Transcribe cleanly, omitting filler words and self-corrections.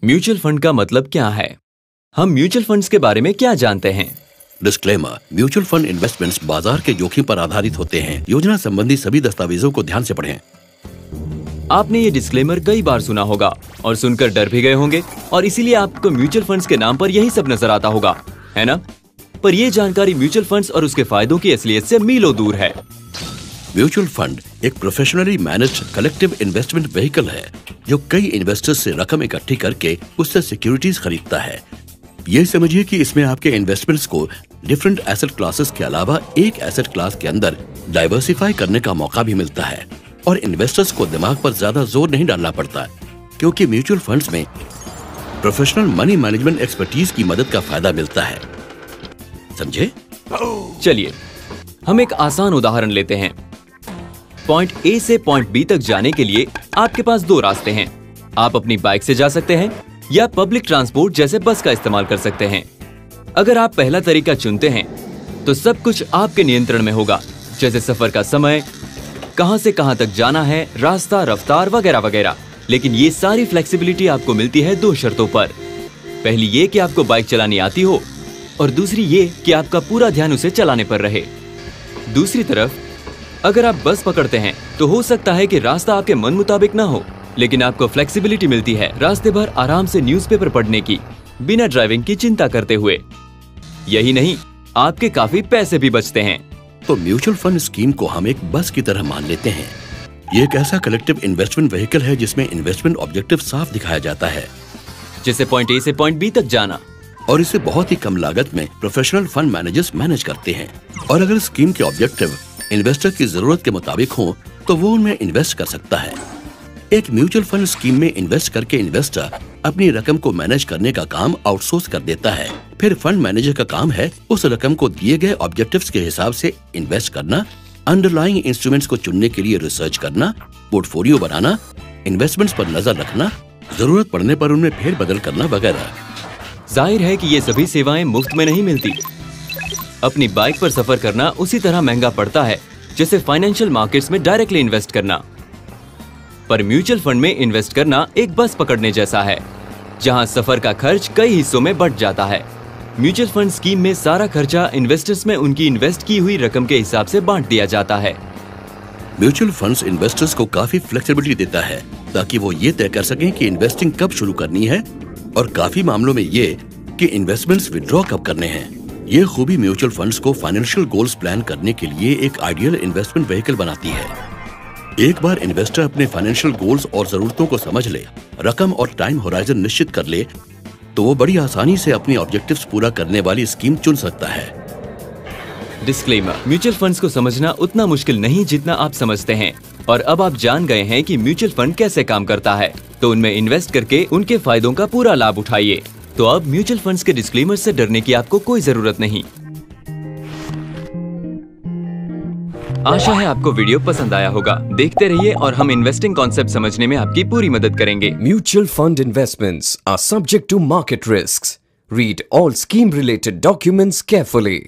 Mutual fund का मतलब क्या है? हम म्यूचुअल फंड्स के बारे में क्या जानते हैं? डिस्क्लेमर, म्यूचुअल फंड इन्वेस्टमेंट्स बाजार के जोखिम पर आधारित होते हैं। योजना संबंधी सभी दस्तावेजों को ध्यान से पढ़ें। आपने ये डिस्क्लेमर कई बार सुना होगा और सुनकर डर भी गए होंगे और इसीलिए आपको म्यूचुअल फंड्स के नाम पर यही सब नजर आता होगा, है ना? पर ये जानकारी म्यूचुअल फंड्स और उसके फायदों की असलियत से मीलों दूर है। म्यूचुअल फंड एक professionally managed collective investment vehicle है जो कई इन्वेस्टर्स से रकम इकट्ठी करके उससे सिक्योरिटीज खरीदता है। ये समझिए कि इसमें आपके इन्वेस्टमेंट्स को डिफरेंट एसेट क्लासेस के अलावा एक एसेट क्लास के अंदर डाइवर्सिफाई करने का मौका भी मिलता है और इन्वेस्टर्स को दिमाग पर ज्यादा जोर नहीं डालना पड़ता क्योंकि म्यूचुअल फंड्स में प्रोफेशनल मनी मैनेजमेंट एक्सपर्टीज की मदद का फायदा मिलता है। समझे? चलिए हम एक आसान उदाहरण लेते हैं। पॉइंट ए से पॉइंट बी तक जाने के लिए आपके पास दो रास्ते हैं। आप अपनी बाइक से जा सकते हैं या पब्लिक ट्रांसपोर्ट जैसे बस का इस्तेमाल कर सकते हैं। अगर आप पहला तरीका चुनते हैं तो सब कुछ आपके नियंत्रण में होगा, जैसे सफर का समय, कहां से कहां तक जाना है, रास्ता, रफ्तार वगैरह वगैरह। लेकिन ये सारी फ्लेक्सिबिलिटी आपको मिलती है दो शर्तों पर। पहली ये कि आपको बाइक चलानी आती हो और दूसरी ये कि आपका पूरा ध्यान उसे चलाने पर रहे। दूसरी तरफ अगर आप बस पकड़ते हैं तो हो सकता है कि रास्ता आपके मन मुताबिक ना हो, लेकिन आपको फ्लेक्सिबिलिटी मिलती है रास्ते भर आराम से न्यूज़पेपर पढ़ने की, बिना ड्राइविंग की चिंता करते हुए। यही नहीं, आपके काफी पैसे भी बचते हैं। तो म्यूचुअल फंड स्कीम को हम एक बस की तरह मान लेते हैं। ये एक ऐसा कलेक्टिव इन्वेस्टमेंट व्हीकल है जिसमें इन्वेस्टमेंट ऑब्जेक्टिव साफ दिखाया जाता है, जैसे पॉइंट ए से पॉइंट बी तक जाना। और इसे बहुत ही कम लागत में प्रोफेशनल फंड मैनेजर्स मैनेज करते हैं। और अगर स्कीम के ऑब्जेक्टिव इन्वेस्टर की जरूरत के मुताबिक हो तो वो उनमें इन्वेस्ट कर सकता है। एक म्यूचुअल फंड स्कीम में इन्वेस्ट करके इन्वेस्टर अपनी रकम को मैनेज करने का काम आउटसोर्स कर देता है। फिर फंड मैनेजर का काम है उस रकम को दिए गए ऑब्जेक्टिव्स के हिसाब से इन्वेस्ट करना, अंडरलाइंग इंस्ट्रूमेंट्स को चुनने के लिए रिसर्च करना, पोर्टफोलियो बनाना, इन्वेस्टमेंट्स पर नजर रखना, जरूरत पड़ने पर उनमें फेरबदल करना वगैरह। जाहिर है कि ये सभी सेवाएं मुफ्त में नहीं मिलती। अपनी बाइक पर सफर करना उसी तरह महंगा पड़ता है जैसे फाइनेंशियल मार्केट्स में डायरेक्टली इन्वेस्ट करना। पर म्यूचुअल फंड में इन्वेस्ट करना एक बस पकड़ने जैसा है, जहां सफर का खर्च कई हिस्सों में बंट जाता है। म्यूचुअल फंड स्कीम में सारा खर्चा इन्वेस्टर्स में उनकी इन्वेस्ट की हुई रकम के हिसाब से बांट दिया जाता है। म्यूचुअल फंड्स इन्वेस्टर्स को काफी फ्लेक्सिबिलिटी देता है ताकि वो ये तय कर सकें कि इन्वेस्टिंग कब शुरू करनी है और काफी मामलों में ये कि इन्वेस्टमेंट्स विड्रॉ कब करने हैं। ये खूबी म्यूचुअल फंड्स को फाइनेंशियल गोल्स प्लान करने के लिए एक आइडियल इन्वेस्टमेंट व्हीकल बनाती है। एक बार इन्वेस्टर अपने फाइनेंशियल गोल्स और जरूरतों को समझ ले, रकम और टाइम होराइजन निश्चित कर ले, तो वो बड़ी आसानी से अपनी ऑब्जेक्टिव्स पूरा करने वाली स्कीम चुन सकता है। डिस्क्लेमर, म्यूचुअल फंड्स को समझना उतना मुश्किल नहीं जितना आप समझते हैं। और अब आप जान गए हैं कि म्यूचुअल फंड कैसे काम करता है, तो उनमें इन्वेस्ट करके उनके फायदों का पूरा लाभ उठाइए। तो अब म्यूचुअल फंड्स के डिस्क्लेमर से डरने की आपको कोई जरूरत नहीं। आशा है आपको वीडियो पसंद आया होगा। देखते रहिए और हम इन्वेस्टिंग कॉन्सेप्ट समझने में आपकी पूरी मदद करेंगे। Mutual fund investments are subject to market risks. Read all scheme related documents carefully.